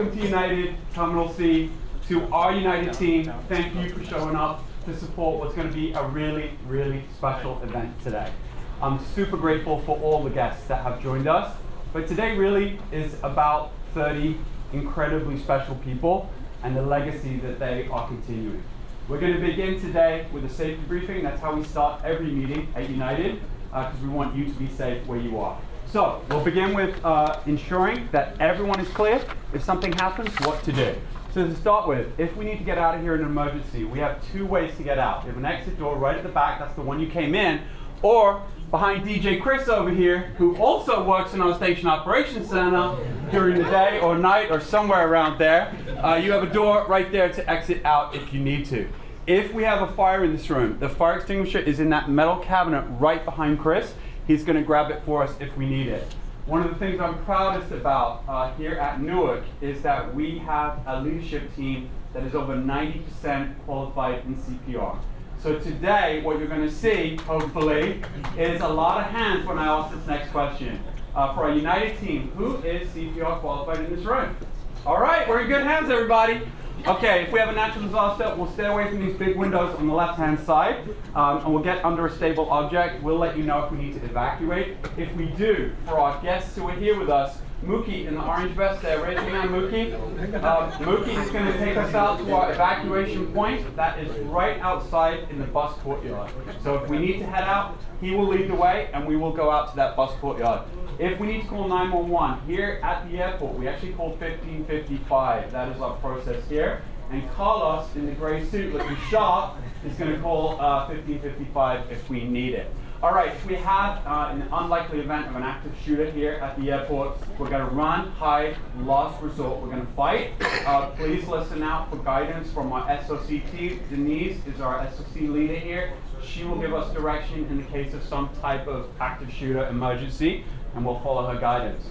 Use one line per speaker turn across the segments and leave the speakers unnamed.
welcome to United Terminal C, to our United team. Thank you for showing up to support what's going to be a really, really special event today. I'm super grateful for all the guests that have joined us, but today really is about 30 incredibly special people and the legacy that they are continuing. We're going to begin today with a safety briefing. That's how we start every meeting at United, because we want you to be safe where you are. So we'll begin with ensuring that everyone is clear. If something happens, what to do. So to start with, if we need to get out of here in an emergency, we have two ways to get out. We have an exit door right at the back, that's the one you came in, or behind DJ Chris over here, who also works in our Station Operations Center during the day or night or somewhere around there. You have a door right there to exit out if you need to. If we have a fire in this room, the fire extinguisher is in that metal cabinet right behind Chris. He's going to grab it for us if we need it. One of the things I'm proudest about here at Newark is that we have a leadership team that is over 90% qualified in CPR. So today, what you're going to see, hopefully, is a lot of hands when I ask this next question. For our United team, who is CPR qualified in this room? All right, we're in good hands, everybody. Okay, if we have a natural disaster, we'll stay away from these big windows on the left-hand side, and we'll get under a stable object. We'll let you know if we need to evacuate. If we do, for our guests who are here with us, Mookie in the orange vest there, raise your hand, Mookie. Mookie is going to take us out to our evacuation point. That is right outside in the bus courtyard. So if we need to head out, he will lead the way, and we will go out to that bus courtyard. If we need to call 911, here at the airport, we actually call 1555. That is our process here. And Carlos, in the gray suit looking sharp, is going to call 1555 if we need it. All right, if we have an unlikely event of an active shooter here at the airport, we're going to run, hide, last resort, we're going to fight. Please listen out for guidance from our SOC team. Denise is our SOC leader here. She will give us direction in the case of some type of active shooter emergency, and we'll follow her guidance.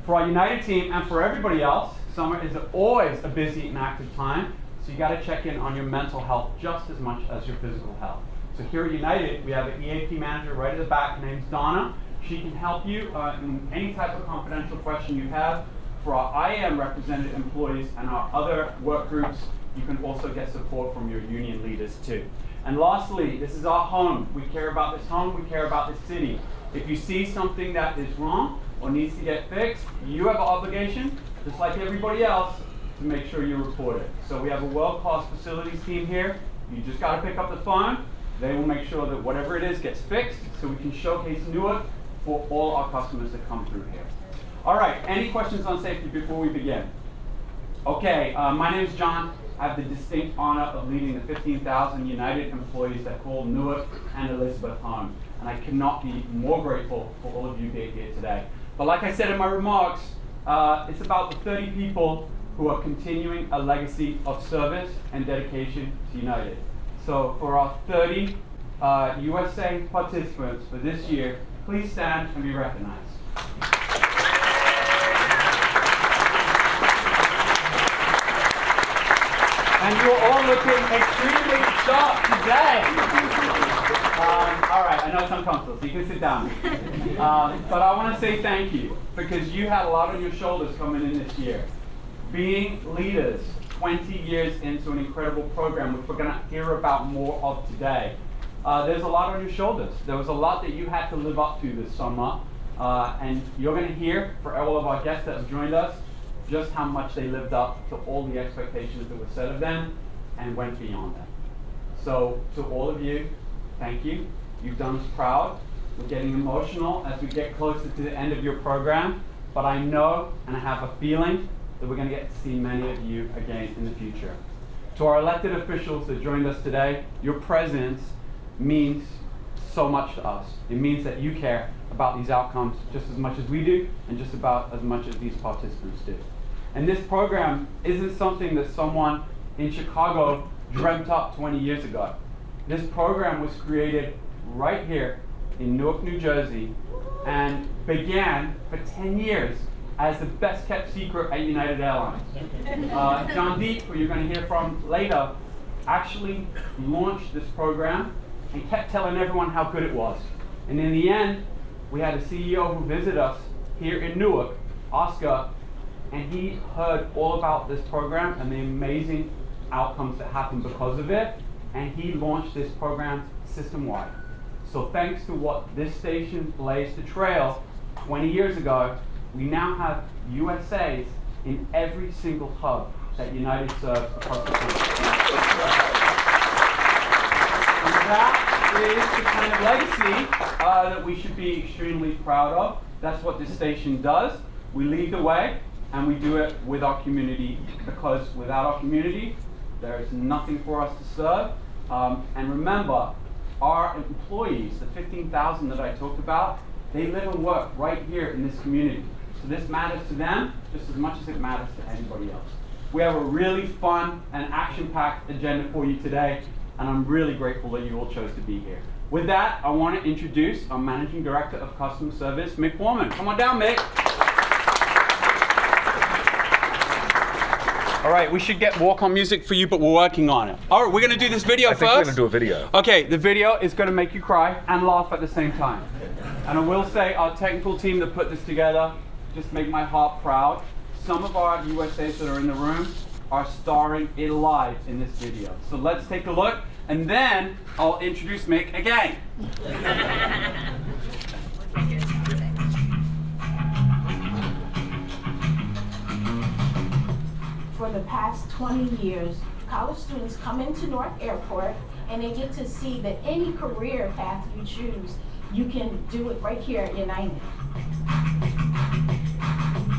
For our United team and for everybody else, summer is always a busy and active time, so you got to check in on your mental health just as much as your physical health. So here at United, we have an EAP manager right at the back. Her name's Donna. She can help you in any type of confidential question you have. For our IAM represented employees and our other work groups, you can also get support from your union leaders too. And lastly, this is our home. We care about this home. We care about this city. If you see something that is wrong or needs to get fixed, you have an obligation, just like everybody else, to make sure you report it. So we have a world-class facilities team here. You just got to pick up the phone. They will make sure that whatever it is gets fixed so we can showcase Newark for all our customers that come through here. All right, any questions on safety before we begin? Okay, my name is John. I have the distinct honor of leading the 15,000 United employees that call Newark and Elizabeth home. And I cannot be more grateful for all of you being here today. But like I said in my remarks, it's about the 30 people who are continuing a legacy of service and dedication to United. So for our 30 USA participants for this year, please stand and be recognized. And you're all looking extremely sharp today. All right, I know it's uncomfortable, so you can sit down. But I want to say thank you, because you had a lot on your shoulders coming in this year. Being leaders 20 years into an incredible program, which we're going to hear about more of today. There's a lot on your shoulders. There was a lot that you had to live up to this summer, and you're going to hear for all of our guests that have joined us just how much they lived up to all the expectations that were set of them and went beyond them. So to all of you, thank you. You've done us proud. We're getting emotional as we get closer to the end of your program, but I know and I have a feeling that we're going to get to see many of you again in the future. To our elected officials that joined us today, your presence means so much to us. It means that you care about these outcomes just as much as we do, and just about as much as these participants do. And this program isn't something that someone in Chicago dreamt up 20 years ago. This program was created right here in Newark, New Jersey, and began for 10 years as the best kept secret at United Airlines. John Deep, who you're going to hear from later, actually launched this program and kept telling everyone how good it was. And in the end, we had a CEO who visited us here in Newark, Oscar, and he heard all about this program and the amazing outcomes that happen because of it, and he launched this program system-wide. So thanks to what this station blazed the trail 20 years ago, we now have USAs in every single hub that United serves across the country. And that is the kind of legacy that we should be extremely proud of. That's what this station does. We lead the way, and we do it with our community, because without our community, there is nothing for us to serve. And remember, our employees, the 15,000 that I talked about, they live and work right here in this community. So this matters to them just as much as it matters to anybody else. We have a really fun and action-packed agenda for you today, and I'm really grateful that you all chose to be here. With that, I want to introduce our Managing Director of Customer Service, Mick Borman. Come on down, Mick. All right, we should get walk-on music for you, but we're working on it. All right, we're going to do this video first.
I think we're going to do a video.
Okay, the video is going to make you cry and laugh at the same time. And I will say, our technical team that put this together just make my heart proud. Some of our USAs that are in the room are starring it live in this video. So let's take a look, and then I'll introduce Mick again.
For the past 20 years, college students come into Newark Airport and they get to see that any career path you choose, you can do it right here at United.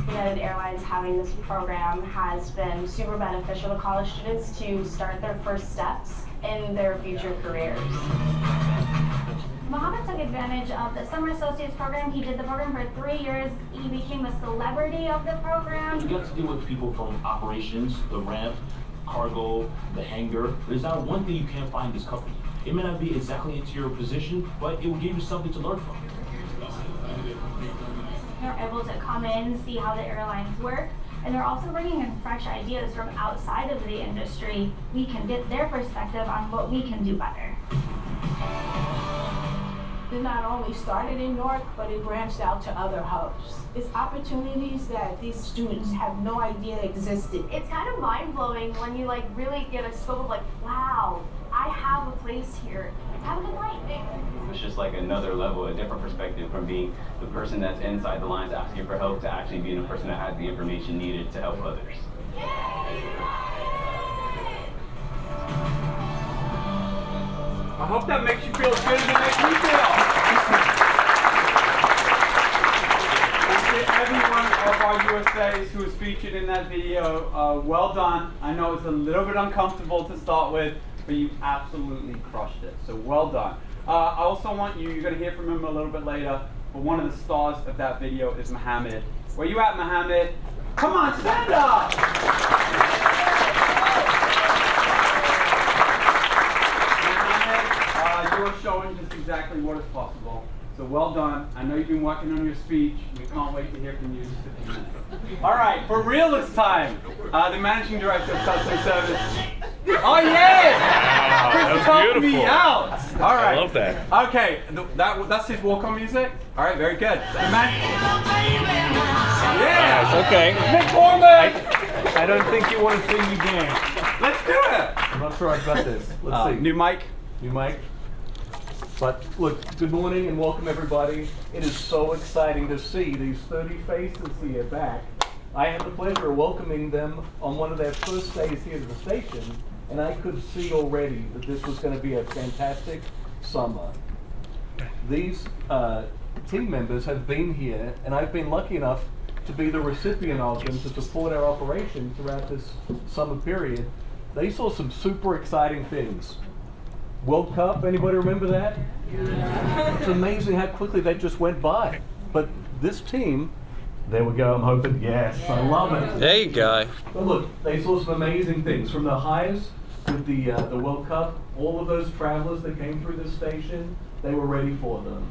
United Airlines having this program has been super beneficial to college students to start their first steps in their future careers.
Mohammed took advantage of the Summer Associates program. He did the program for 3 years. He became a celebrity of the program.
You get to deal with people from operations, the ramp, cargo, the hangar. There's not one thing you can't find in this company. It may not be exactly into your position, but it will give you something to learn from.
They're able to come in, see how the airlines work, and they're also bringing in fresh ideas from outside of the industry. We can get their perspective on what we can do better.
It not only started in Newark, but it branched out to other hubs. It's opportunities that these students have no idea existed.
It's kind of mind-blowing when you really get a scope of wow, I have a place here. Have a good night.
It's just like another level, a different perspective from being the person that's inside the lines asking for help to actually being the person that has the information needed to help others.
I hope that makes you feel as good as it makes me feel. And to every one of our USAs who was featured in that video, well done. I know it's a little bit uncomfortable to start with, but you absolutely crushed it. So well done. I also want you're going to hear from him a little bit later, but one of the stars of that video is Mohammed. Where you at, Mohammed? Come on, stand up! Mohammed, you are showing just exactly what is possible. So well done. I know you've been working on your speech. We can't wait to hear from you in just a few minutes. All right, for real this time, the Managing Director of Customer Service. Oh yeah!
Wow, that was beautiful.
Me out. All right.
I love that.
Okay, that's his walk-on music. All right, very good. Yeah.
Okay.
Mick Borman.
I don't think you want to sing again.
Let's do it.
I'm not sure I've got this. Let's see.
New mic.
New mic. But look, good morning and welcome everybody. It is so exciting to see these 30 faces here back. I had the pleasure of welcoming them on one of their first days here at the station, and I could see already that this was going to be a fantastic summer. These team members have been here, and I've been lucky enough to be the recipient of them to support our operation throughout this summer period. They saw some super exciting things. World Cup, anybody remember that? Yeah. It's amazing how quickly they just went by. But this team, there we go, I'm hoping, yes, I love it.
There you go.
But look, they saw some amazing things. From the highs with the World Cup, all of those travelers that came through this station, they were ready for them.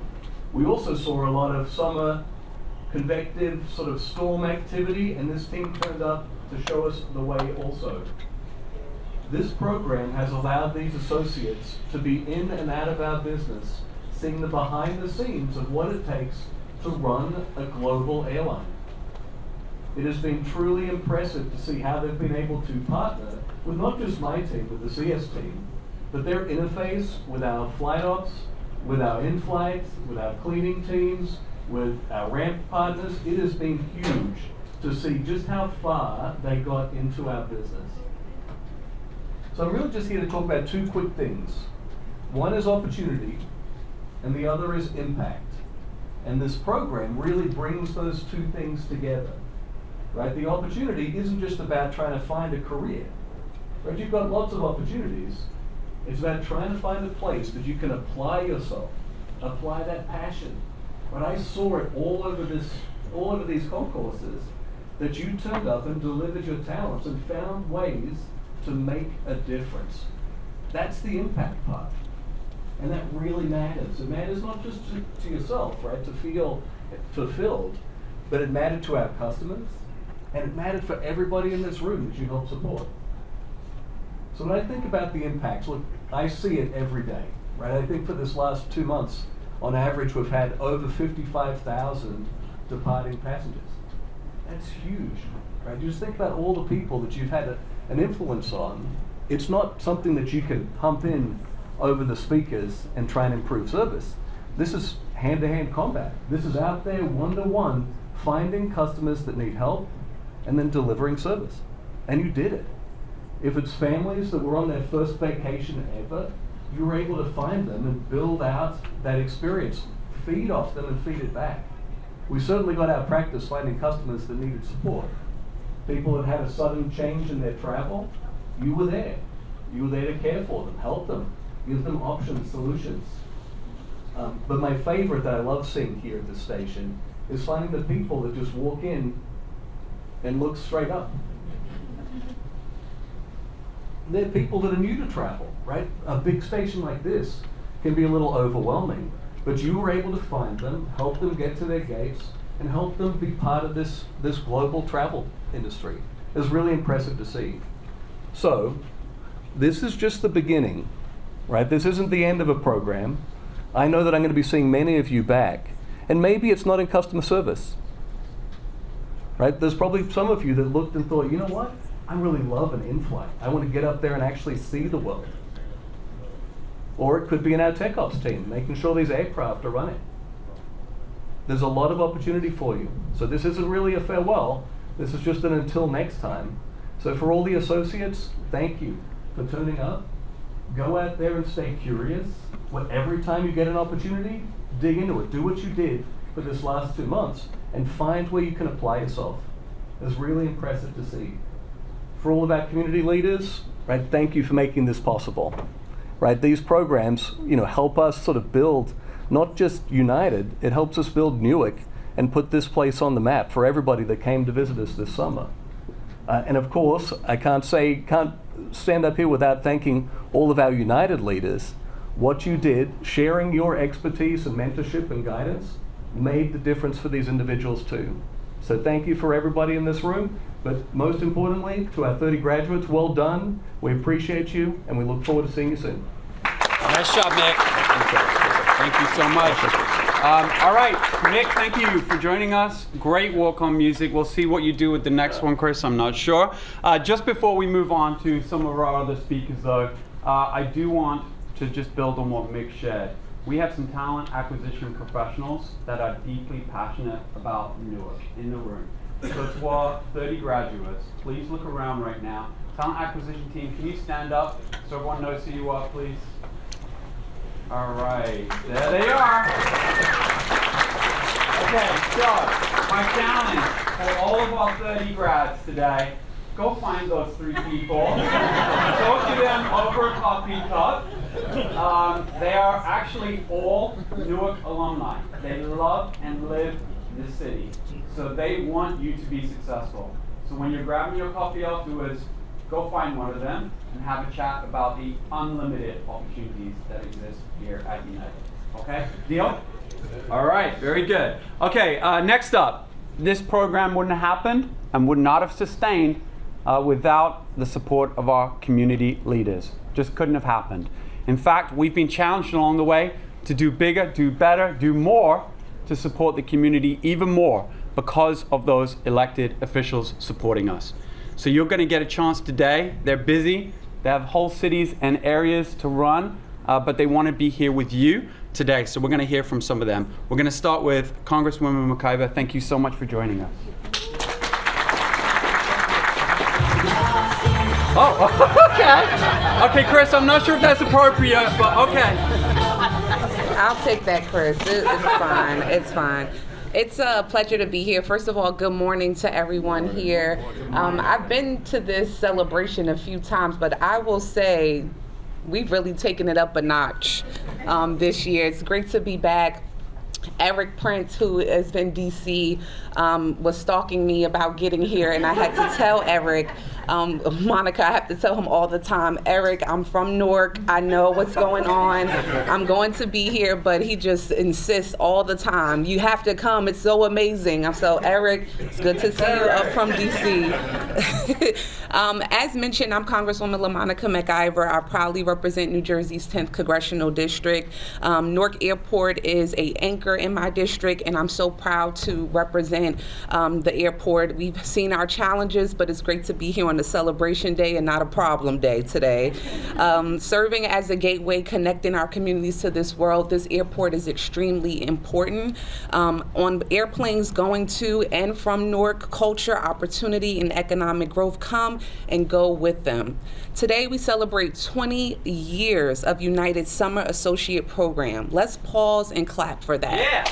We also saw a lot of summer convective sort of storm activity, and this team turned up to show us the way also. This program has allowed these associates to be in and out of our business, seeing the behind the scenes of what it takes to run a global airline. It has been truly impressive to see how they've been able to partner with not just my team, with the CS team, but their interface with our flight ops, with our in-flight, with our cleaning teams, with our ramp partners. It has been huge to see just how far they got into our business. So I'm really just here to talk about two quick things. One is opportunity, and the other is impact. And this program really brings those two things together. Right? The opportunity isn't just about trying to find a career. Right? You've got lots of opportunities. It's about trying to find a place that you can apply yourself, apply that passion. But I saw it all over these concourses, that you turned up and delivered your talents and found ways to make a difference. That's the impact part. And that really matters. It matters not just to yourself, right, to feel fulfilled, but it mattered to our customers, and it mattered for everybody in this room that you help support. So when I think about the impacts, look, I see it every day, right? I think for this last 2 months, on average, we've had over 55,000 departing passengers. That's huge, right? You just think about all the people that you've had an influence on. It's not something that you can pump in over the speakers and try and improve service. This is hand-to-hand combat. This is out there one-to-one, finding customers that need help and then delivering service. And you did it. If it's families that were on their first vacation ever, you were able to find them and build out that experience, feed off them and feed it back. We certainly got our practice finding customers that needed support. People that had a sudden change in their travel, you were there. You were there to care for them, help them, give them options, solutions. But my favorite that I love seeing here at this station is finding the people that just walk in and look straight up. They're people that are new to travel, right? A big station like this can be a little overwhelming, but you were able to find them, help them get to their gates, and help them be part of this global travel industry. It's really impressive to see. So, this is just the beginning, right? This isn't the end of a program. I know that I'm going to be seeing many of you back, and maybe it's not in customer service, right? There's probably some of you that looked and thought, you know what? I really love an in-flight. I want to get up there and actually see the world. Or it could be in our tech ops team, making sure these aircraft are running. There's a lot of opportunity for you. So this isn't really a farewell. This is just an until next time. So for all the associates, thank you for tuning up. Go out there and stay curious. Every time you get an opportunity, dig into it. Do what you did for this last 2 months and find where you can apply yourself. It's really impressive to see. For all of our community leaders, right, thank you for making this possible. Right, these programs, help us sort of build not just United, it helps us build Newark and put this place on the map for everybody that came to visit us this summer. And of course, I can't stand up here without thanking all of our United leaders. What you did, sharing your expertise and mentorship and guidance, made the difference for these individuals too. So thank you for everybody in this room, but most importantly, to our 30 graduates, well done. We appreciate you, and we look forward to seeing you soon.
Nice job, Nick. Thank you so much. All right, Nick, thank you for joining us. Great walk-on music. We'll see what you do with the next one, Chris. I'm not sure. Just before we move on to some of our other speakers, though, I do want to just build on what Mick shared. We have some talent acquisition professionals that are deeply passionate about Newark in the room. So to our 30 graduates, please look around right now. Talent acquisition team, can you stand up so everyone knows who you are, please? All right, there they are. Okay, so my challenge for all of our 30 grads today, go find those 3 people. Talk to them over a coffee cup. They are actually all Newark alumni. They love and live this city. So they want you to be successful. So when you're grabbing your coffee afterwards, go find one of them and have a chat about the unlimited opportunities that exist here at United. Okay? Deal? All right, very good. Okay, next up. This program wouldn't have happened and would not have sustained without the support of our community leaders. Just couldn't have happened. In fact, we've been challenged along the way to do bigger, do better, do more to support the community even more because of those elected officials supporting us. So you're going to get a chance today. They're busy. They have whole cities and areas to run, but they want to be here with you today. So we're going to hear from some of them. We're going to start with Congresswoman McIver. Thank you so much for joining us. Oh, okay. Okay, Chris, I'm not sure if that's appropriate, but okay.
I'll take that, Chris. It's fine. It's fine. It's a pleasure to be here. First of all, good morning to everyone here. I've been to this celebration a few times, but I will say we've really taken it up a notch this year. It's great to be back. Eric Prince, who is in DC, was stalking me about getting here, and I had to tell Eric, Monica, I have to tell him all the time, Eric, I'm from Newark, I know what's going on, I'm going to be here, but he just insists all the time, you have to come, it's so amazing. So Eric, it's good to see you up from DC. As mentioned, I'm Congresswoman LaMonica McIver. I proudly represent New Jersey's 10th Congressional District. Newark Airport is an anchor in my district, and I'm so proud to represent the airport. We've seen our challenges, but it's great to be here on a celebration day and not a problem day today. Serving as a gateway connecting our communities to this world, this airport is extremely important. On airplanes going to and from Newark, culture, opportunity, and economic growth come and go with them. Today we celebrate 20 years of United Summer Associate Program. Let's pause and clap for that.
Yeah.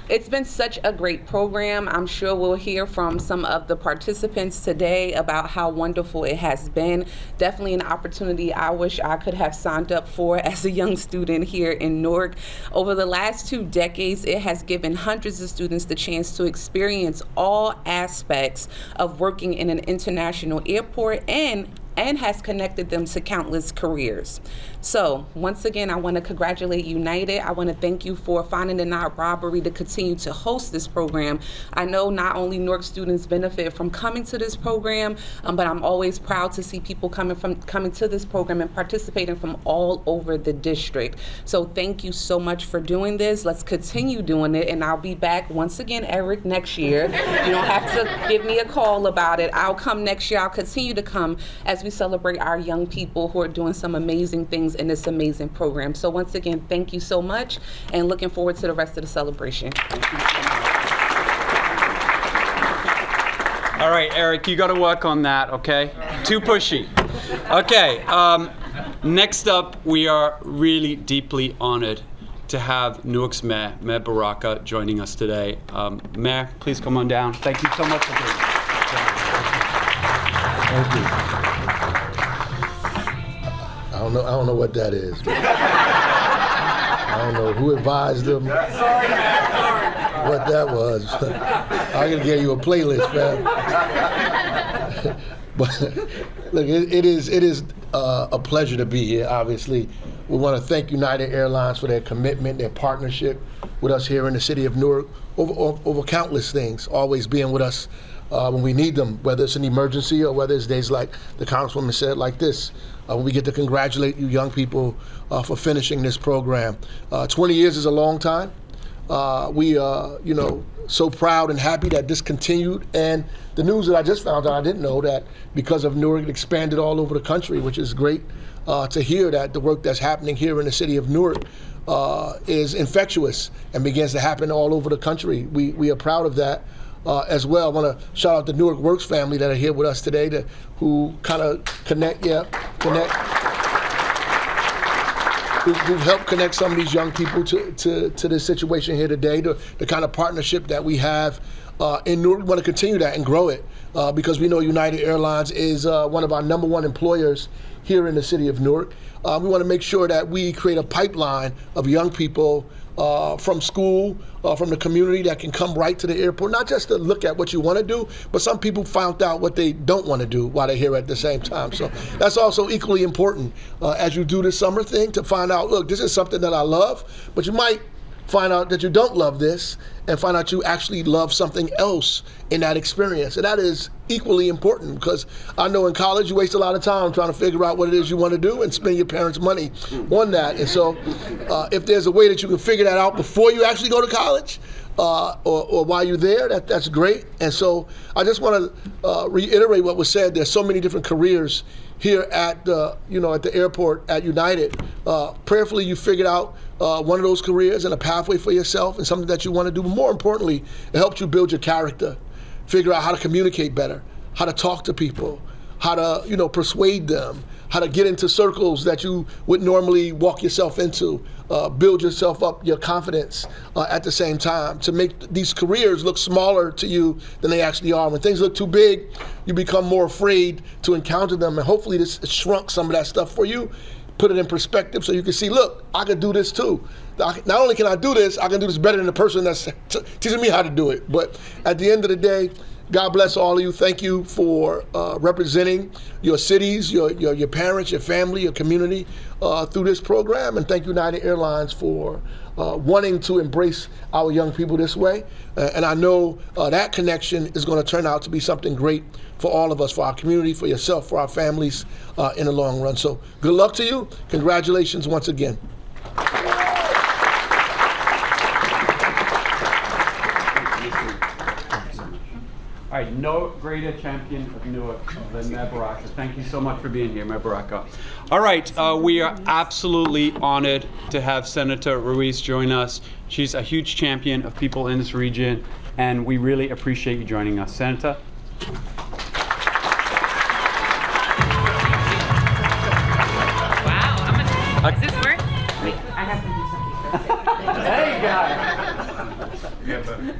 It's been such a great program. I'm sure we'll hear from some of the participants today about how wonderful it has been. Definitely an opportunity I wish I could have signed up for as a young student here in Newark. Over the last 2 decades, it has given hundreds of students the chance to experience all aspects of working in an international airport and has connected them to countless careers. So once again, I want to congratulate United. I want to thank you for finding it not robbery to continue to host this program. I know not only Newark students benefit from coming to this program, but I'm always proud to see people coming to this program and participating from all over the district. So thank you so much for doing this. Let's continue doing it, and I'll be back once again, Eric, next year. You don't have to give me a call about it. I'll come next year. I'll continue to come as we celebrate our young people who are doing some amazing things in this amazing program. So once again, thank you so much, and looking forward to the rest of the celebration.
All right, Eric, you got to work on that, okay? Too pushy. Okay, next up, we are really deeply honored to have Newark's Mayor, Mayor Baraka, joining us today. Mayor, please come on down. Thank you so much for being here.
Thank you. I don't know what that is. I don't know who advised them.
Sorry, man.
What that was. I'm gonna give you a playlist, man. But look, it is a pleasure to be here. Obviously, we want to thank United Airlines for their commitment, their partnership with us here in the city of Newark over countless things, always being with us when we need them, whether it's an emergency or whether it's days like the Congresswoman said, like this. When we get to congratulate you young people for finishing this program. 20 years is a long time. We are, so proud and happy that this continued. And the news that I just found out, I didn't know that because of Newark, it expanded all over the country, which is great to hear that the work that's happening here in the city of Newark is infectious and begins to happen all over the country. We are proud of that. As well, I want to shout out the Newark Works family that are here with us today, who kind of who've helped connect some of these young people to this situation here today, the kind of partnership that we have in Newark. We want to continue that and grow it because we know United Airlines is one of our #1 employers here in the city of Newark. We want to make sure that we create a pipeline of young people from school, from the community that can come right to the airport, not just to look at what you want to do, but some people found out what they don't want to do while they're here at the same time. So that's also equally important as you do this summer thing, to find out, look, this is something that I love, but you might find out that you don't love this, and find out you actually love something else in that experience. And that is equally important, because I know in college you waste a lot of time trying to figure out what it is you want to do and spend your parents' money on that. And so if there's a way that you can figure that out before you actually go to college, or while you're there, that's great. And so I just want to reiterate what was said. There's so many different careers here at at the airport at United. Prayerfully, you figured out one of those careers and a pathway for yourself and something that you want to do. But more importantly, it helped you build your character, figure out how to communicate better, how to talk to people, how to persuade them, how to get into circles that you would normally walk yourself into, build yourself up, your confidence at the same time, to make these careers look smaller to you than they actually are. When things look too big, you become more afraid to encounter them, and hopefully this shrunk some of that stuff for you, put it in perspective so you can see, look, I could do this too. Not only can I do this, I can do this better than the person that's teaching me how to do it. But at the end of the day, God bless all of you. Thank you for representing your cities, your parents, your family, your community through this program. And thank United Airlines for wanting to embrace our young people this way. And I know that connection is going to turn out to be something great for all of us, for our community, for yourself, for our families in the long run. So good luck to you. Congratulations once again.
All right, no greater champion of Newark than Mayor Baraka. Thank you so much for being here, Mayor Baraka. All right, we are absolutely honored to have Senator Ruiz join us. She's a huge champion of people in this region, and we really appreciate you joining us. Senator?
Wow, does this work?
Wait, I have to do something first.
Hey, guys.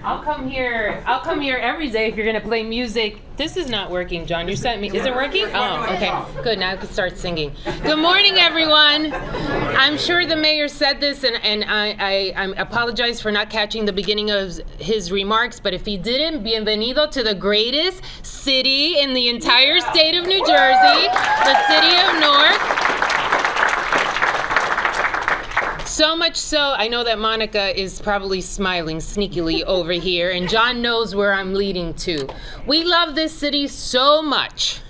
I'll come here every day if you're gonna play music. This is not working, John. You sent me. Is it working? Oh, okay. Good. Now I can start singing. Good morning, everyone. I'm sure the mayor said this, and I apologize for not catching the beginning of his remarks. But if he didn't, bienvenido to the greatest city in the entire state of New Jersey, the city of Newark. So much so, I know that Monica is probably smiling sneakily over here, and John knows where I'm leading to. We love this city so much.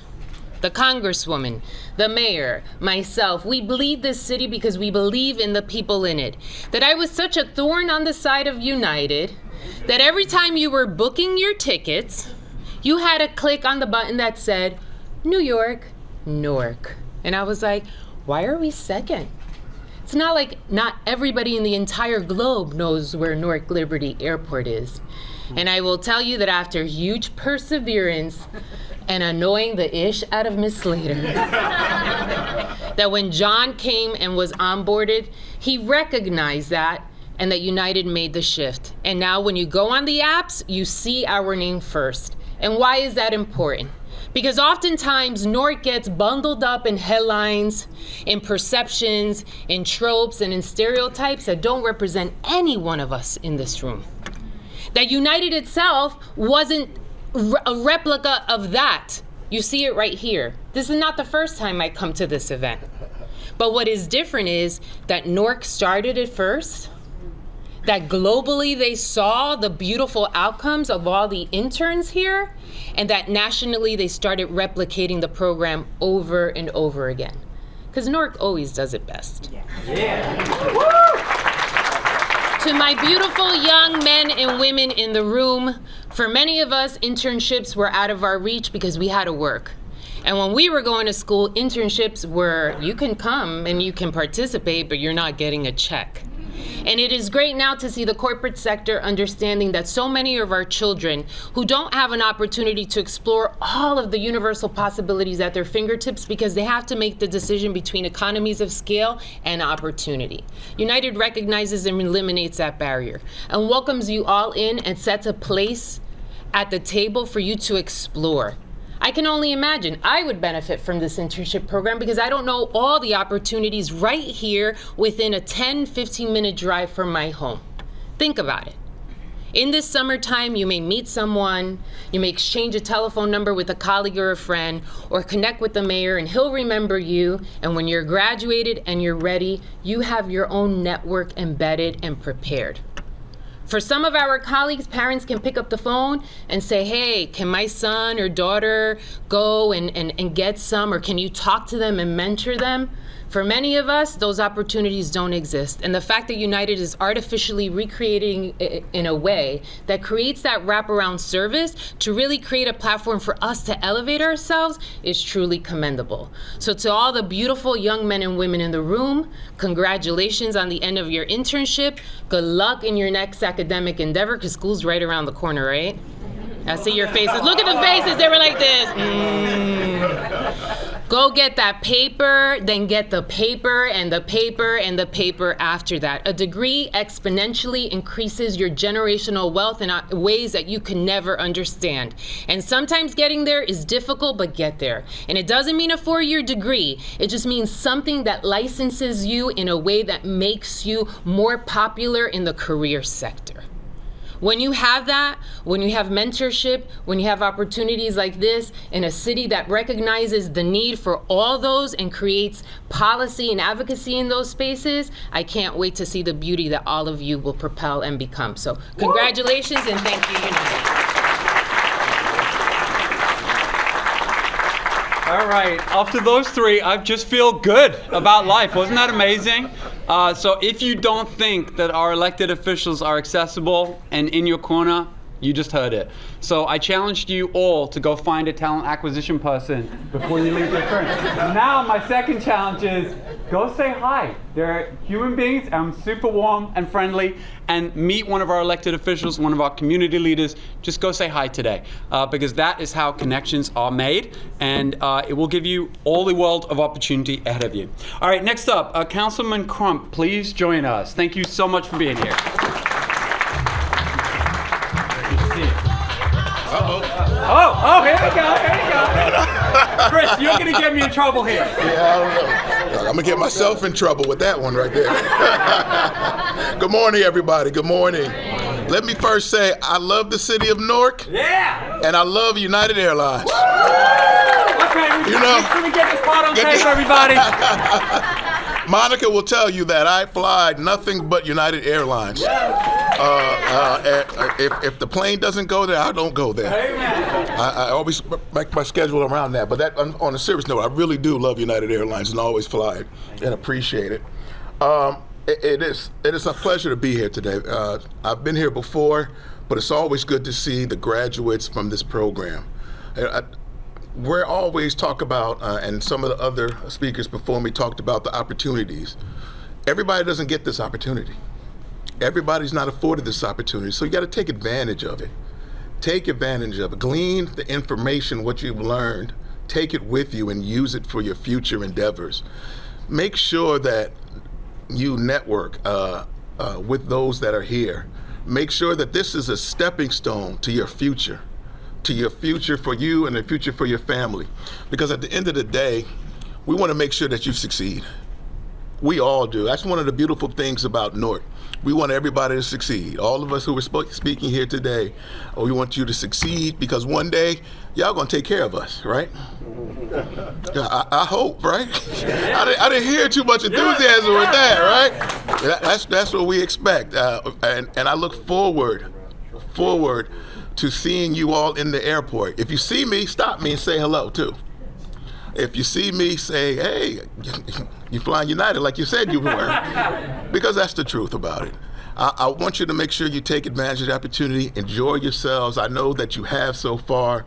The Congresswoman, the mayor, myself, we bleed this city because we believe in the people in it. That I was such a thorn on the side of United that every time you were booking your tickets, you had to click on the button that said, New York, Newark. And I was like, why are we second? It's not like not everybody in the entire globe knows where Newark Liberty Airport is. And I will tell you that after huge perseverance and annoying the ish out of Miss Slater, that when John came and was onboarded, he recognized that and that United made the shift. And now when you go on the apps, you see our name first. And why is that important? Because oftentimes Newark gets bundled up in headlines, in perceptions, in tropes, and in stereotypes that don't represent any one of us in this room. That United itself wasn't a replica of that. You see it right here. This is not the first time I come to this event. But what is different is that Newark started it first, that globally they saw the beautiful outcomes of all the interns here, and that nationally they started replicating the program over and over again. Because Newark always does it best. Yeah. To my beautiful young men and women in the room, for many of us, internships were out of our reach because we had to work. And when we were going to school, internships were, you can come and you can participate, but you're not getting a check. And it is great now to see the corporate sector understanding that so many of our children who don't have an opportunity to explore all of the universal possibilities at their fingertips because they have to make the decision between economies of scale and opportunity. United recognizes and eliminates that barrier and welcomes you all in and sets a place at the table for you to explore. I can only imagine I would benefit from this internship program because I don't know all the opportunities right here within a 10, 15-minute drive from my home. Think about it. In this summertime, you may meet someone, you may exchange a telephone number with a colleague or a friend, or connect with the mayor and he'll remember you. And when you're graduated and you're ready, you have your own network embedded and prepared. For some of our colleagues, parents can pick up the phone and say, hey, can my son or daughter go and get some, or can you talk to them and mentor them? For many of us, those opportunities don't exist. And the fact that United is artificially recreating it in a way that creates that wraparound service to really create a platform for us to elevate ourselves is truly commendable. So to all the beautiful young men and women in the room, congratulations on the end of your internship. Good luck in your next academic endeavor, because school's right around the corner, right? I see your faces. Look at the faces. They were like this. Go get that paper, then get the paper and the paper and the paper after that. A degree exponentially increases your generational wealth in ways that you can never understand. And sometimes getting there is difficult, but get there. And it doesn't mean a 4-year degree. It just means something that licenses you in a way that makes you more popular in the career sector. When you have that, when you have mentorship, when you have opportunities like this in a city that recognizes the need for all those and creates policy and advocacy in those spaces, I can't wait to see the beauty that all of you will propel and become. So congratulations and thank you, United.
All right, after those three, I just feel good about life. Wasn't that amazing? So if you don't think that our elected officials are accessible and in your corner, you just heard it. So I challenged you all to go find a talent acquisition person before you leave your firm. Now my second challenge is go say hi. They're human beings, super warm and friendly, and meet one of our elected officials, one of our community leaders. Just go say hi today, because that is how connections are made, and it will give you all the world of opportunity ahead of you. All right, next up, Councilman Crump, please join us. Thank you so much for being here. Oh, here we go. Chris, you're going to get me in trouble here.
Yeah, I don't know. I'm going to get myself in trouble with that one right there. Good morning, everybody. Good morning. Let me first say, I love the city of Newark.
Yeah.
And I love United Airlines.
Okay, let me get this part on tape, everybody.
Monica will tell you that I fly nothing but United Airlines. If the plane doesn't go there, I don't go there. I always make my schedule around that. But that, on a serious note, I really do love United Airlines and always fly it and appreciate it. It is a pleasure to be here today. I've been here before, but it's always good to see the graduates from this program. We're always talk about, and some of the other speakers before me talked about the opportunities. Everybody doesn't get this opportunity. Everybody's not afforded this opportunity, so you got to take advantage of it. Take advantage of it. Glean the information, what you've learned, take it with you and use it for your future endeavors. Make sure that you network with those that are here. Make sure that this is a stepping stone to your future for you and the future for your family. Because at the end of the day, we want to make sure that you succeed. We all do. That's one of the beautiful things about Newark. We want everybody to succeed. All of us who are speaking here today, we want you to succeed, because one day, y'all gonna take care of us, right? I hope, right? I didn't hear too much enthusiasm with that, right? That's what we expect. And I look forward to seeing you all in the airport. If you see me, stop me and say hello too. If you see me, say, hey, you flying United like you said you were, because that's the truth about it. I want you to make sure you take advantage of the opportunity, enjoy yourselves. I know that you have so far.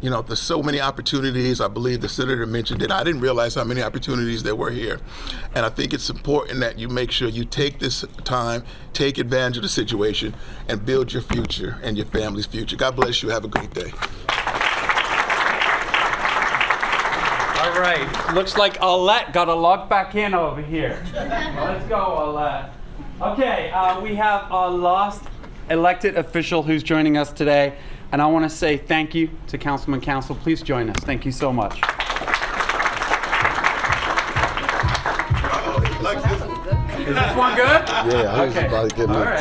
There's so many opportunities. I believe the senator mentioned it. I didn't realize how many opportunities there were here. And I think it's important that you make sure you take this time, take advantage of the situation, and build your future and your family's future. God bless you. Have a great day.
All right, looks like Alette got to log back in over here. Well, let's go, Alette. Okay, we have our last elected official who's joining us today, and I want to say thank you to Councilman Council. Please join us. Thank you so much. Is this one good?
Yeah, I was
okay.
about to get me.
All right.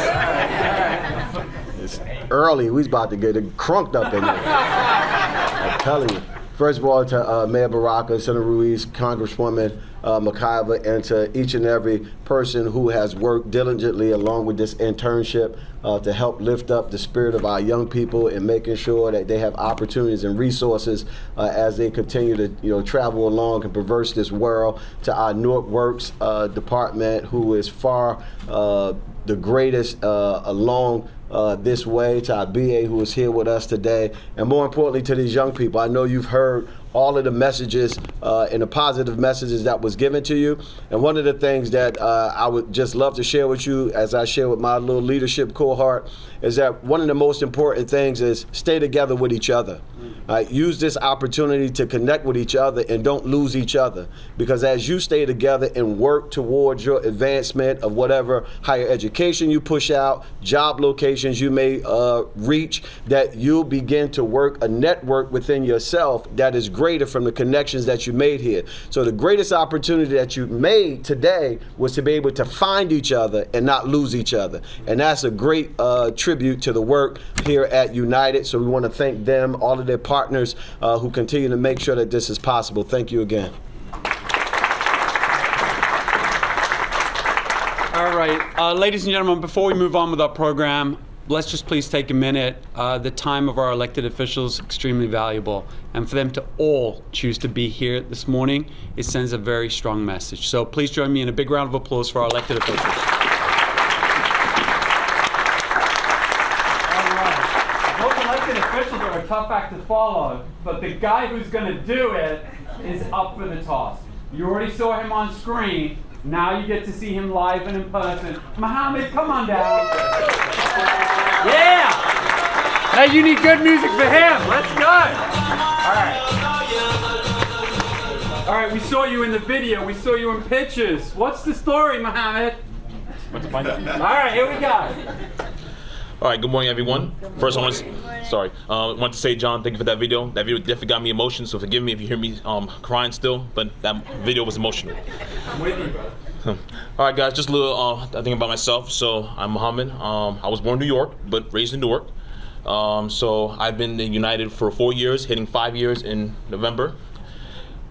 early. We was about to get it crunked up in there. I'm telling you. First of all, to Mayor Baraka, Senator Ruiz, Congresswoman McIver, and to each and every person who has worked diligently along with this internship to help lift up the spirit of our young people and making sure that they have opportunities and resources as they continue to travel along and traverse this world. To our Newark Works department, who is far the greatest along this way, to our BA who is here with us today, and more importantly to these young people. I know you've heard all of the messages and the positive messages that was given to you, and one of the things that I would just love to share with you, as I share with my little leadership cohort, is that one of the most important things is stay together with each other. Use this opportunity to connect with each other and don't lose each other, because as you stay together and work towards your advancement of whatever higher education you push out, job locations you may reach, that you'll begin to work a network within yourself that is greater from the connections that you made here. So the greatest opportunity that you made today was to be able to find each other and not lose each other. And that's a great tribute to the work here at United. So we want to thank them, all of their partners who continue to make sure that this is possible. Thank you again.
All right, ladies and gentlemen, before we move on with our program, let's just please take a minute. The time of our elected officials is extremely valuable, and for them to all choose to be here this morning, it sends a very strong message. So please join me in a big round of applause for our elected officials. All right, those elected officials are a tough act to follow, but the guy who's going to do it is up for the toss. You already saw him on screen. Now you get to see him live and in person. Mohammed, come on down. Yeah! Now you need good music for him. Let's go. All right. All right, we saw you in the video. We saw you in pictures. What's the story, Mohammed?
Want to find out?
All right, here we go.
All right, good morning, everyone. First, I want to say, John, thank you for that video. That video definitely got me emotional, so forgive me if you hear me crying still, but that video was emotional.
I'm with you, bro.
All right, guys, just a little thing about myself. So I'm Mohammed. I was born in New York, but raised in Newark. So I've been in United for 4 years, hitting 5 years in November.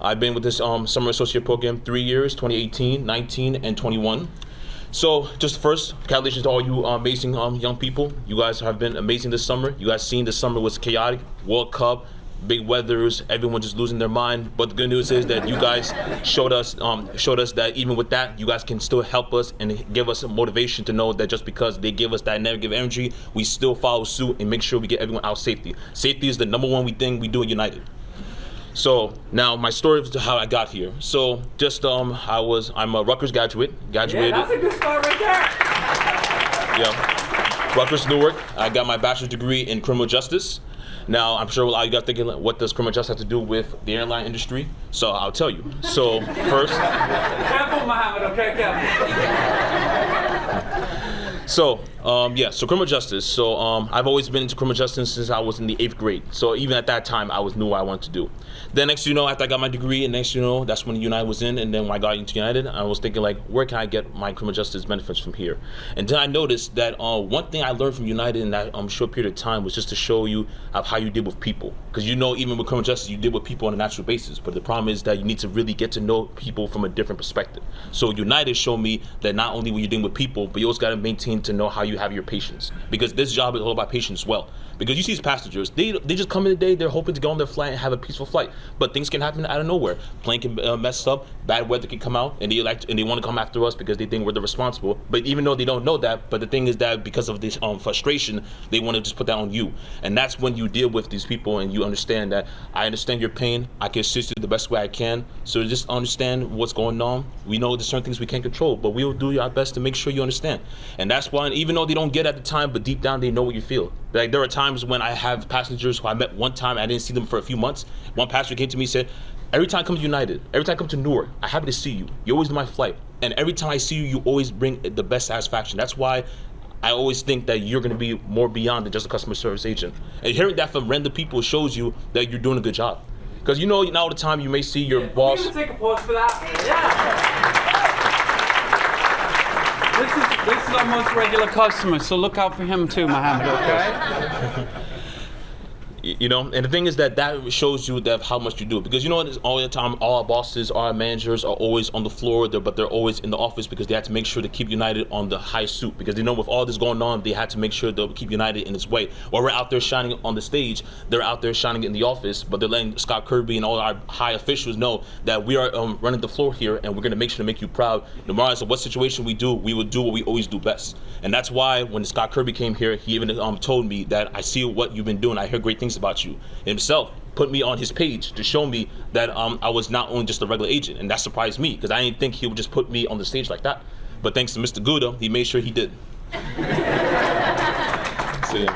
I've been with this summer associate program 3 years, 2018, 19, and 21. So just first, congratulations to all you amazing young people. You guys have been amazing this summer. You guys seen this summer was chaotic. World Cup, big weathers, everyone just losing their mind. But the good news is that you guys showed us that even with that, you guys can still help us and give us some motivation to know that just because they give us that negative energy, we still follow suit and make sure we get everyone out safety. Safety is the number one thing we do at United. So now my story of how I got here. So just I'm a Rutgers graduated.
Yeah, that's a good start right there.
Yeah, Rutgers, Newark. I got my bachelor's degree in criminal justice. Now I'm sure a lot of you guys thinking, what does criminal justice have to do with the airline industry? So I'll tell you. So first.
Careful, Mohammed. Okay, careful.
So, so criminal justice. So I've always been into criminal justice since I was in the 8th grade. So even at that time, I knew what I wanted to do. Then next you know, after I got my degree, and next you know, that's when United was in. And then when I got into United, I was thinking like, where can I get my criminal justice benefits from here? And then I noticed that one thing I learned from United in that short period of time was just to show you how you deal with people. Because you know, even with criminal justice, you deal with people on a natural basis. But the problem is that you need to really get to know people from a different perspective. So United showed me that not only were you dealing with people, but you also got to maintain to know how you have your patience, because this job is all about patience as well. Because you see these passengers, they just come in the day, they're hoping to go on their flight and have a peaceful flight, but things can happen out of nowhere. Plane can mess up, bad weather can come out, and they want to come after us because they think we're the responsible. But even though they don't know that, but the thing is that because of this frustration, they want to just put that on you. And that's when you deal with these people and you understand that I understand your pain, I can assist you the best way I can. So just understand what's going on. We know there's certain things we can't control, but we will do our best to make sure you understand. And that's why, even though they don't get it at the time, but deep down they know what you feel. Like there are times when I have passengers who I met one time, I didn't see them for a few months. One passenger came to me and said, every time I come to United, every time I come to Newark, I'm happy to see you. You always do my flight. And every time I see you, you always bring the best satisfaction. That's why I always think that you're gonna be more beyond than just a customer service agent. And hearing that from random people shows you that you're doing a good job. Because you know, all the time you may see your boss.
We're gonna take a pause for that. Yeah. This is our most regular customer, so look out for him too, Mohammed, okay?
You know, and the thing is that shows you that how much you do, because you know all the time all our bosses, our managers are always on the floor, but they're always in the office because they had to make sure to keep United on the high suit, because they know with all this going on they had to make sure to keep United in its way. While we're out there shining on the stage, they're out there shining in the office, but they're letting Scott Kirby and all our high officials know that we are running the floor here, and we're going to make sure to make you proud. No matter what situation we do, we will do what we always do best. And that's why when Scott Kirby came here, he even told me that I see what you've been doing, I hear great things about you. Himself put me on his page to show me that I was not only just a regular agent, and that surprised me because I didn't think he would just put me on the stage like that. But thanks to Mr. Gouda, he made sure he did. So, yeah.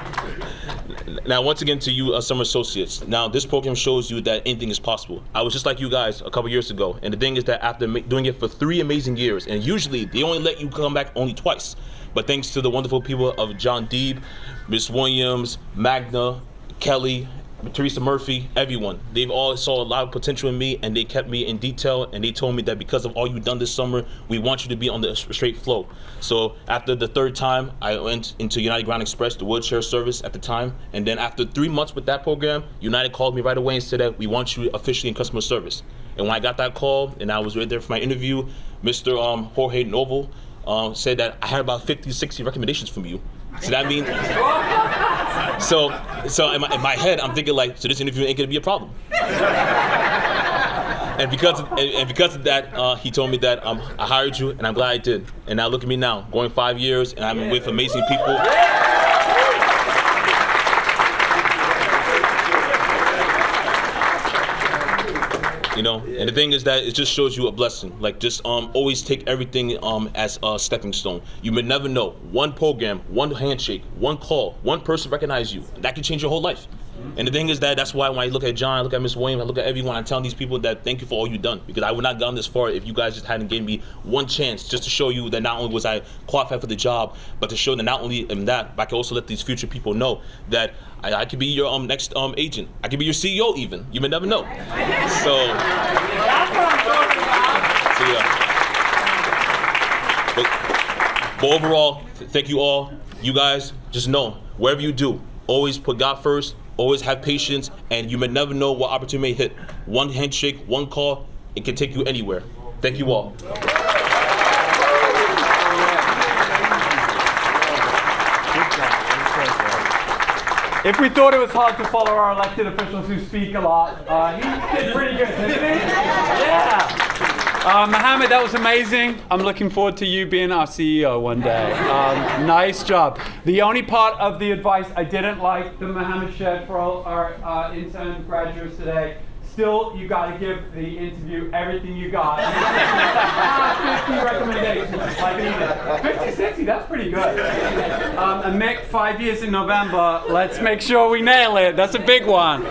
Now, once again, to you, summer associates. Now, this program shows you that anything is possible. I was just like you guys a couple years ago, and the thing is that after doing it for 3 amazing years, and usually they only let you come back only twice, but thanks to the wonderful people of John Deeb, Miss Williams, Magna, Kelly, Teresa Murphy, everyone. They've all saw a lot of potential in me, and they kept me in detail, and they told me that because of all you've done this summer, we want you to be on the straight flow. So after the 3rd time, I went into United Ground Express, the wheelchair service at the time, and then after 3 months with that program, United called me right away and said that we want you officially in customer service. And when I got that call, and I was right there for my interview, Mr. Jorge Novo said that I had about 50, 60 recommendations from you. So that means, so in my head, I'm thinking like, so this interview ain't gonna be a problem. And because of that, he told me that I hired you, and I'm glad I did. And now look at me now, going 5 years, and I'm with amazing people. You know, and the thing is that it just shows you a blessing. Like, just always take everything as a stepping stone. You may never know. One program, one handshake, one call, one person recognize you. That can change your whole life. And the thing is that that's why when I look at John, I look at Miss Williams, I look at everyone, I'm telling these people that thank you for all you've done. Because I would not have gone this far if you guys just hadn't given me one chance just to show you that not only was I qualified for the job, but to show that not only am that, but I can also let these future people know that I could be your next agent. I could be your CEO even. You may never know. So yeah. But overall, thank you all. You guys, just know, wherever you do, always put God first, always have patience, and you may never know what opportunity may hit. One handshake, one call, it can take you anywhere. Thank you all.
If we thought it was hard to follow our elected officials who speak a lot, he did pretty good, didn't he? Yeah. Mohammed, that was amazing. I'm looking forward to you being our CEO one day. Nice job. The only part of the advice I didn't like that Mohammed shared for all our intern graduates today, still, you got to give the interview everything you got. 50 recommendations, like either 50, 60, that's pretty good. And Mick, 5 years in November, let's make sure we nail it. That's a big one.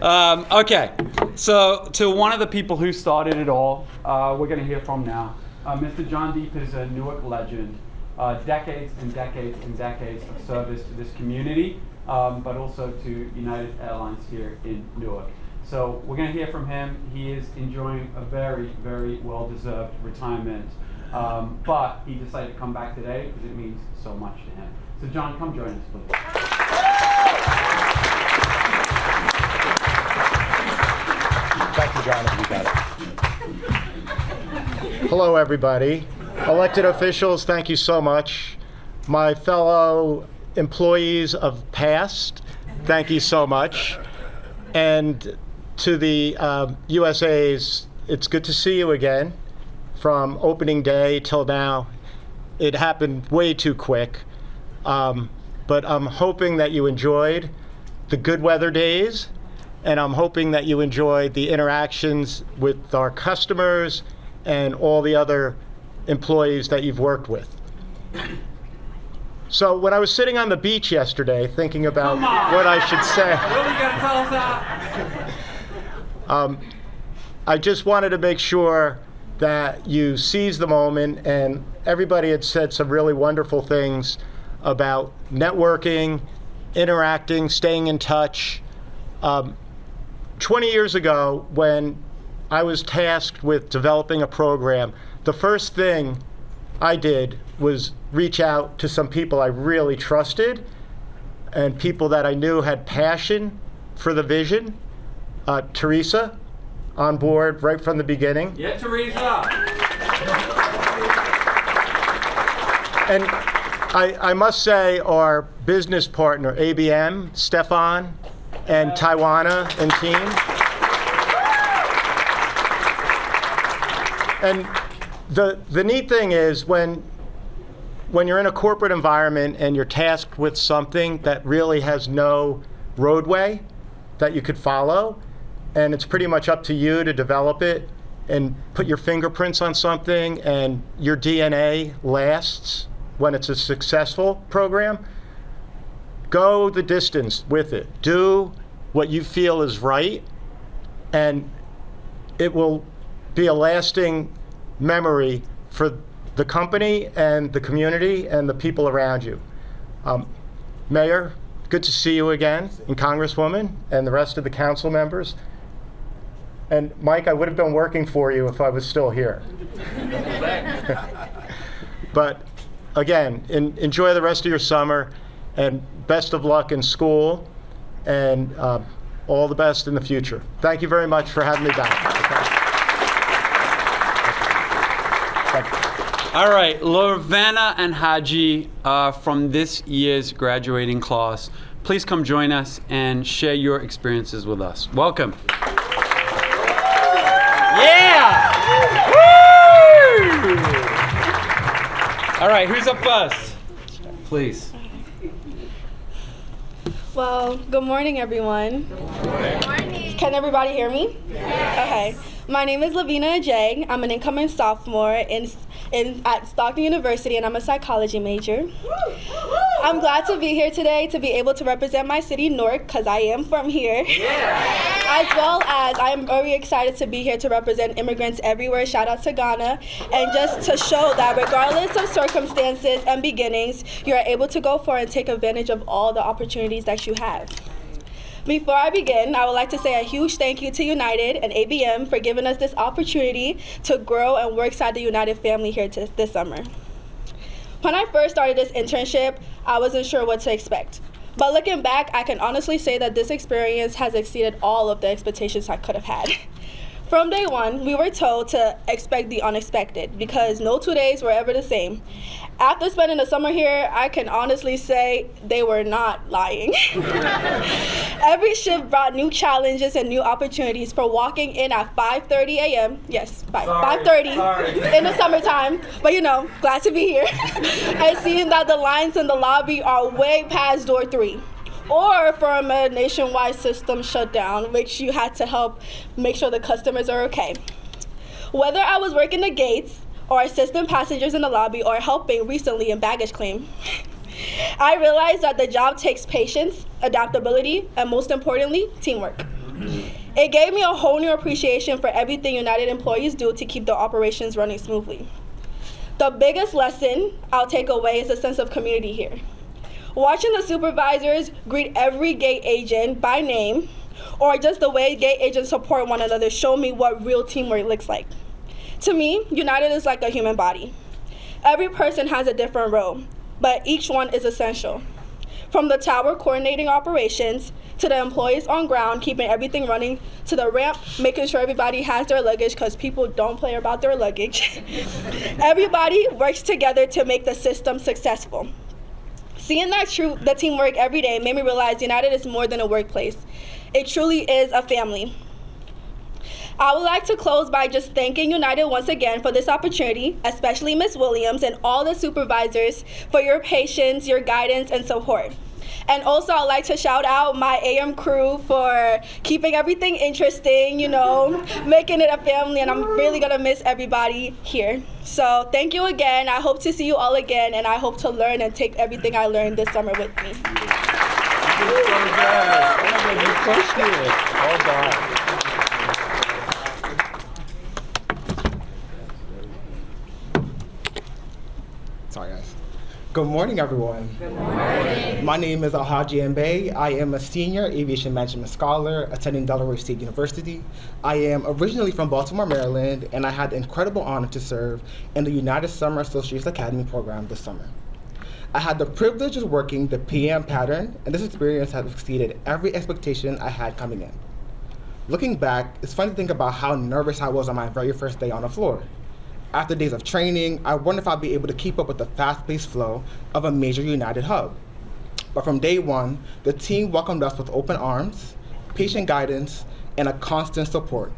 Okay, so to one of the people who started it all, we're going to hear from now. Mr. John Deeb is a Newark legend. Decades and decades and decades of service to this community, but also to United Airlines here in Newark. So we're going to hear from him. He is enjoying a very, very well-deserved retirement. But he decided to come back today because it means so much to him. So John, come join us, please.
Thank you, John. You got it. Hello, everybody. Elected officials, thank you so much. My fellow employees of past, thank you so much. And to the USAs, it's good to see you again. From opening day till now, it happened way too quick. But I'm hoping that you enjoyed the good weather days, and I'm hoping that you enjoyed the interactions with our customers and all the other employees that you've worked with. So when I was sitting on the beach yesterday thinking about what I should say,
What are you going to tell us that?
I just wanted to make sure that you seize the moment, and everybody had said some really wonderful things about networking, interacting, staying in touch. 20 years ago, when I was tasked with developing a program, the first thing I did was reach out to some people I really trusted and people that I knew had passion for the vision. Teresa, on board right from the beginning.
Yeah, Teresa.
And I must say our business partner, ABM, Stefan, and Taiwana and team. And the neat thing is when you're in a corporate environment and you're tasked with something that really has no roadway that you could follow, and it's pretty much up to you to develop it and put your fingerprints on something, and your DNA lasts when it's a successful program, go the distance with it. Do what you feel is right, and it will be a lasting memory for the company and the community and the people around you. Mayor, good to see you again, and Congresswoman, and the rest of the council members. And Mike, I would have been working for you if I was still here. But again, enjoy the rest of your summer, and best of luck in school, and all the best in the future. Thank you very much for having me back. Thank you.
All right, Lorvana and Haji from this year's graduating class, please come join us and share your experiences with us. Welcome. Yeah! Woo! All right, who's up first? Please.
Well, good morning, everyone. Good morning. Can everybody hear me? Yes. Okay. My name is Lavina Ajay. I'm an incoming sophomore at Stockton University, and I'm a psychology major. I'm glad to be here today to be able to represent my city, Newark, because I am from here. Yeah. As well as I am very excited to be here to represent immigrants everywhere. Shout out to Ghana. And just to show that regardless of circumstances and beginnings, you are able to go for and take advantage of all the opportunities that you have. Before I begin, I would like to say a huge thank you to United and ABM for giving us this opportunity to grow and work side the United family here this summer. When I first started this internship, I wasn't sure what to expect. But looking back, I can honestly say that this experience has exceeded all of the expectations I could have had. From day one, we were told to expect the unexpected because no 2 days were ever the same. After spending the summer here, I can honestly say they were not lying. Every shift brought new challenges and new opportunities for walking in at 5:30 a.m. Yes, 5:30 in the summertime, but glad to be here. And seeing that the lines in the lobby are way past door 3. Or from a nationwide system shutdown, which you had to help make sure the customers are okay. Whether I was working the gates, or assisting passengers in the lobby, or helping recently in baggage claim, I realized that the job takes patience, adaptability, and most importantly, teamwork. It gave me a whole new appreciation for everything United employees do to keep the operations running smoothly. The biggest lesson I'll take away is a sense of community here. Watching the supervisors greet every gate agent by name, or just the way gate agents support one another, show me what real teamwork looks like. To me, United is like a human body. Every person has a different role, but each one is essential. From the tower coordinating operations, to the employees on ground keeping everything running, to the ramp making sure everybody has their luggage because people don't play about their luggage. Everybody works together to make the system successful. Seeing the teamwork every day made me realize United is more than a workplace. It truly is a family. I would like to close by just thanking United once again for this opportunity, especially Ms. Williams and all the supervisors for your patience, your guidance, and support. And also I'd like to shout out my AM crew for keeping everything interesting, making it a family, and I'm really gonna miss everybody here. So thank you again. I hope to see you all again, and I hope to learn and take everything I learned this summer with me.
Well done.
Sorry, guys. Good morning, everyone. Good morning. My name is Alhaji Mbe. I am a senior aviation management scholar attending Delaware State University. I am originally from Baltimore, Maryland, and I had the incredible honor to serve in the United Summer Associates Academy program this summer. I had the privilege of working the PM pattern, and this experience has exceeded every expectation I had coming in. Looking back, it's fun to think about how nervous I was on my very first day on the floor. After days of training, I wondered if I'd be able to keep up with the fast-paced flow of a major United hub. But from day one, the team welcomed us with open arms, patient guidance, and a constant support,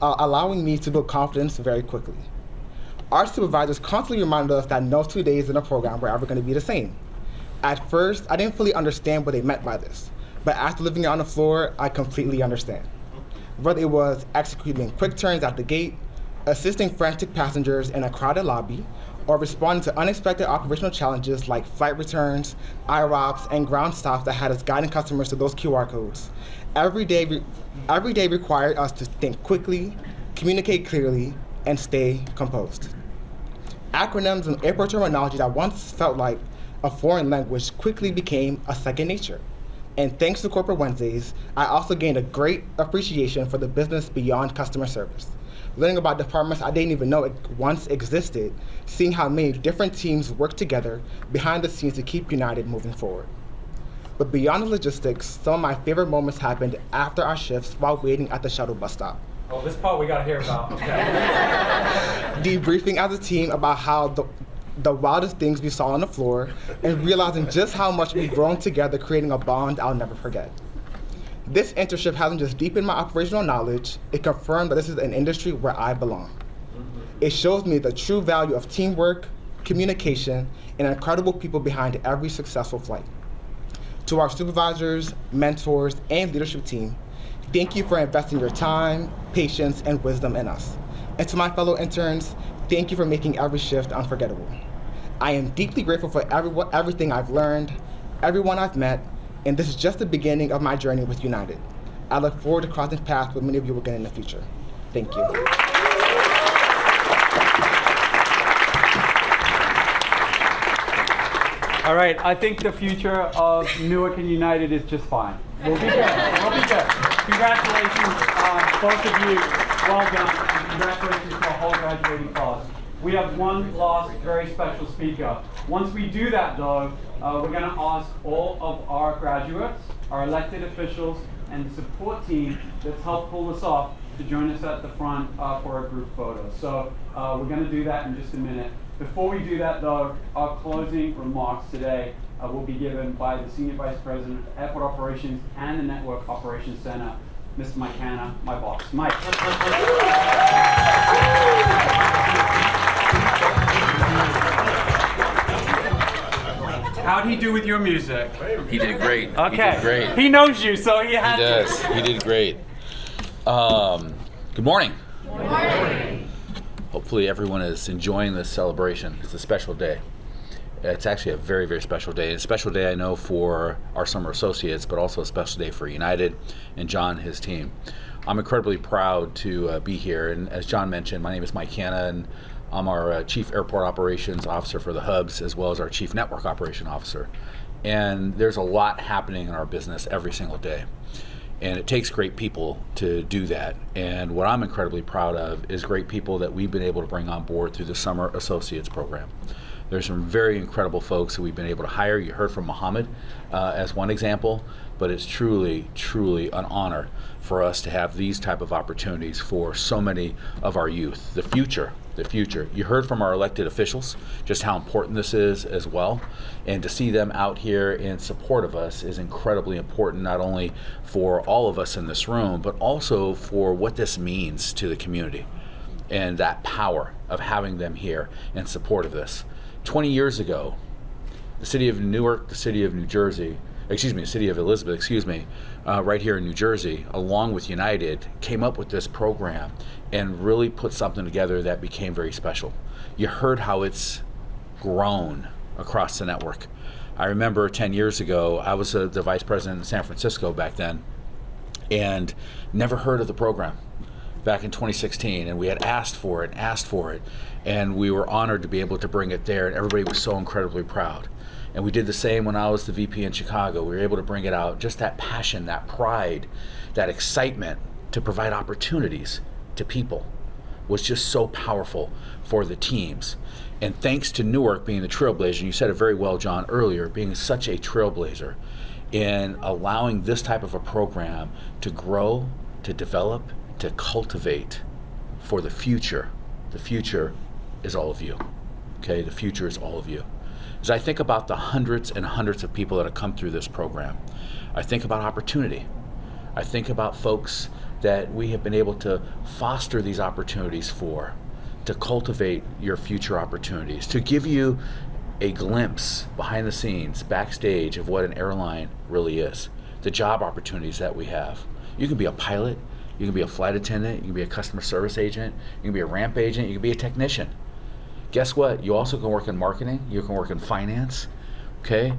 allowing me to build confidence very quickly. Our supervisors constantly reminded us that no 2 days in a program were ever going to be the same. At first, I didn't fully understand what they meant by this, but after living on the floor, I completely understand. Whether it was executing quick turns at the gate, assisting frantic passengers in a crowded lobby, or responding to unexpected operational challenges like flight returns, IROPS, and ground stops that had us guiding customers to those QR codes. Every day required us to think quickly, communicate clearly, and stay composed. Acronyms and airport terminology that once felt like a foreign language quickly became a second nature. And thanks to Corporate Wednesdays, I also gained a great appreciation for the business beyond customer service. Learning about departments I didn't even know it once existed, seeing how many different teams work together behind the scenes to keep United moving forward. But beyond the logistics, some of my favorite moments happened after our shifts while waiting at the shuttle bus stop.
Oh, this part we gotta hear about. Okay.
Debriefing as a team about how the wildest things we saw on the floor and realizing just how much we've grown together, creating a bond I'll never forget. This internship hasn't just deepened my operational knowledge, it confirmed that this is an industry where I belong. It shows me the true value of teamwork, communication, and incredible people behind every successful flight. To our supervisors, mentors, and leadership team, thank you for investing your time, patience, and wisdom in us. And to my fellow interns, thank you for making every shift unforgettable. I am deeply grateful for everything I've learned, everyone I've met, and this is just the beginning of my journey with United. I look forward to crossing paths with many of you again in the future. Thank you.
All right, I think the future of Newark and United is just fine. We'll be good. We'll be good. Congratulations, both of you. Well done. And congratulations to our whole graduating class. We have one last very special speaker. Once we do that, though, we're going to ask all of our graduates, our elected officials, and the support team that's helped pull this off to join us at the front for a group photo. So we're going to do that in just a minute. Before we do that, though, our closing remarks today will be given by the Senior Vice President of Airport Operations and the Network Operations Center, Mr. Mike Hanna, my boss. Mike. How'd he do with your music?
He did great.
Okay.
He did great.
He knows you, so he had
to. He does. He did great. Good morning.
Good morning.
Hopefully everyone is enjoying this celebration. It's a special day. It's actually a very, very special day. It's a special day, I know, for our summer associates, but also a special day for United and John, his team. I'm incredibly proud to be here. And as John mentioned, my name is Mike Hanna, and I'm our Chief Airport Operations Officer for the hubs, as well as our Chief Network Operation Officer. And there's a lot happening in our business every single day. And it takes great people to do that. And what I'm incredibly proud of is great people that we've been able to bring on board through the Summer Associates Program. There's some very incredible folks that we've been able to hire. You heard from Muhammad as one example, but it's truly, truly an honor for us to have these type of opportunities for so many of our youth. The future. You heard from our elected officials just how important this is as well. And to see them out here in support of us is incredibly important, not only for all of us in this room, but also for what this means to the community and that power of having them here in support of this. 20 years ago, the city of Newark, the city of Elizabeth, right here in New Jersey, along with United, came up with this program and really put something together that became very special. You heard how it's grown across the network. I remember 10 years ago, I was the vice president in San Francisco back then, and never heard of the program. back in 2016, and we had asked for it, and we were honored to be able to bring it there, and everybody was so incredibly proud. And we did the same when I was the VP in Chicago. We were able to bring it out, just that passion, that pride, that excitement to provide opportunities to people was just so powerful for the teams. And thanks to Newark being the trailblazer, and you said it very well, John, earlier, being such a trailblazer in allowing this type of a program to grow, to develop, to cultivate for the future. The future is all of you, okay? The future is all of you. As I think about the hundreds and hundreds of people that have come through this program, I think about opportunity. I think about folks that we have been able to foster these opportunities for, to cultivate your future opportunities, to give you a glimpse behind the scenes, backstage of what an airline really is, the job opportunities that we have. You can be a pilot, you can be a flight attendant, you can be a customer service agent, you can be a ramp agent, you can be a technician. Guess what? You also can work in marketing, you can work in finance, okay?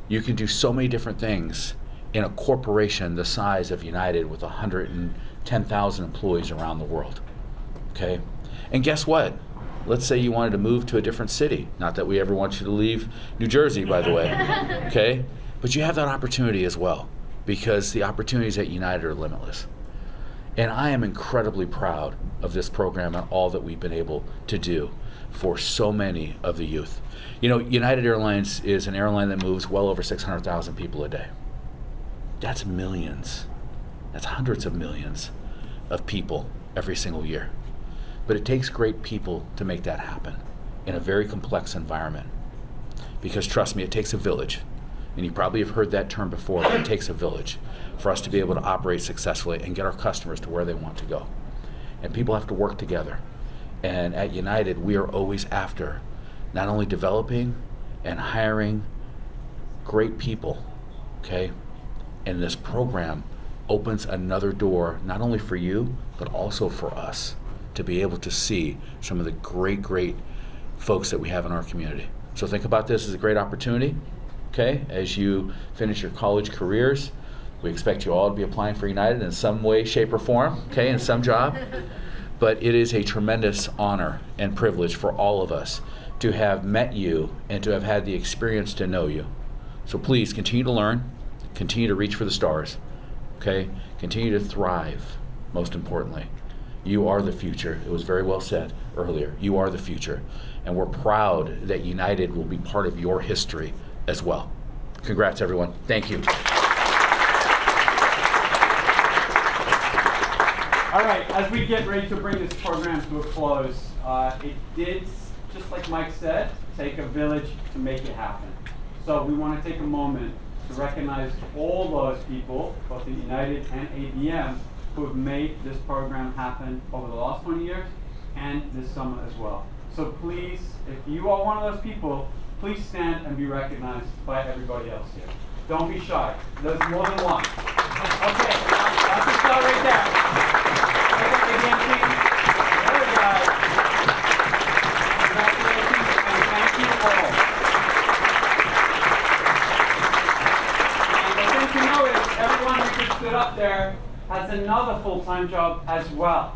You can do so many different things in a corporation the size of United with 110,000 employees around the world, okay? And guess what? Let's say you wanted to move to a different city. Not that we ever want you to leave New Jersey, by the way, okay? But you have that opportunity as well, because the opportunities at United are limitless. And I am incredibly proud of this program and all that we've been able to do for so many of the youth. You know, United Airlines is an airline that moves well over 600,000 people a day. That's millions. That's hundreds of millions of people every single year. But it takes great people to make that happen in a very complex environment. Because trust me, it takes a village. And you probably have heard that term before, but it takes a village for us to be able to operate successfully and get our customers to where they want to go. And people have to work together. And at United, we are always after not only developing and hiring great people, okay? And this program opens another door, not only for you, but also for us to be able to see some of the great, great folks that we have in our community. So think about this as a great opportunity, okay? As you finish your college careers, we expect you all to be applying for United in some way, shape, or form, okay, in some job. But it is a tremendous honor and privilege for all of us to have met you and to have had the experience to know you. So please continue to learn, continue to reach for the stars, okay? Continue to thrive, most importantly. You are the future. It was very well said earlier. You are the future. And we're proud that United will be part of your history as well. Congrats, everyone. Thank you.
All right, as we get ready to bring this program to a close, it did, just like Mike said, take a village to make it happen. So we want to take a moment to recognize all those people, both at United and ABM, who have made this program happen over the last 20 years and this summer as well. So please, if you are one of those people, please stand and be recognized by everybody else here. Don't be shy. There's more than one. Okay, that's the start right there. Again, please. There we go. Congratulations and thank you all. And the thing to know is everyone who just stood up there has another full-time job as well.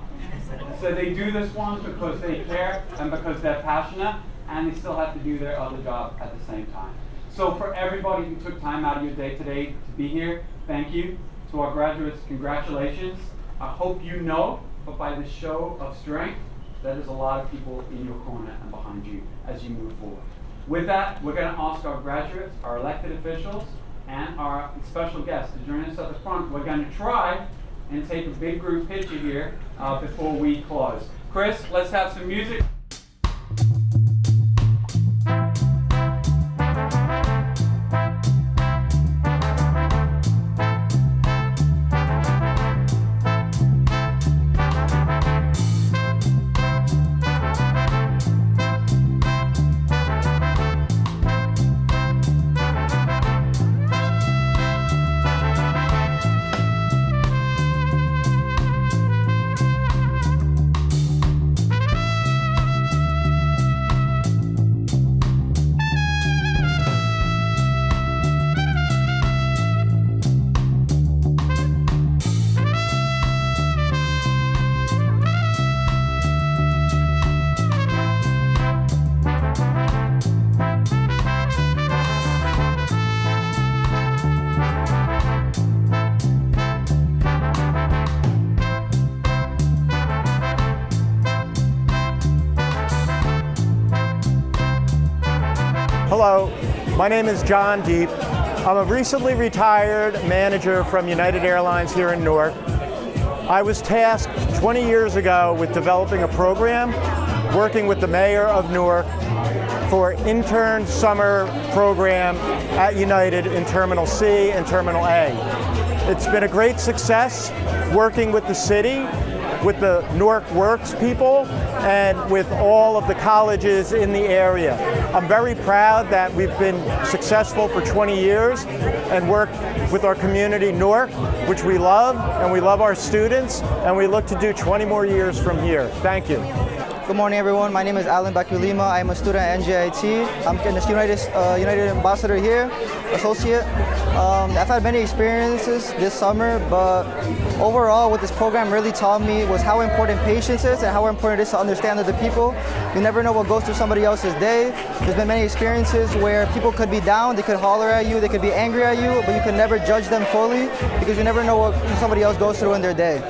So they do this one because they care and because they're passionate, and they still have to do their other job at the same time. So for everybody who took time out of your day today to be here, thank you. To our graduates, congratulations. I hope you know, but by the show of strength, that there's a lot of people in your corner and behind you as you move forward. With that, we're going to ask our graduates, our elected officials, and our special guests to join us at the front. We're going to try and take a big group picture here before we close. Chris, let's have some music.
Hello, my name is John Deep. I'm a recently retired manager from United Airlines here in Newark. I was tasked 20 years ago with developing a program, working with the mayor of Newark for intern summer program at United in Terminal C and Terminal A. It's been a great success working with the city, with the Newark Works people, and with all of the colleges in the area. I'm very proud that we've been successful for 20 years and worked with our community Newark, which we love, and we love our students, and we look to do 20 more years from here. Thank you.
Good morning, everyone. My name is Alan Bakulima. I'm a student at NJIT. I'm the United Ambassador here, associate. I've had many experiences this summer, but overall what this program really taught me was how important patience is and how important it is to understand other people. You never know what goes through somebody else's day. There's been many experiences where people could be down, they could holler at you, they could be angry at you, but you can never judge them fully because you never know what somebody else goes through in their day.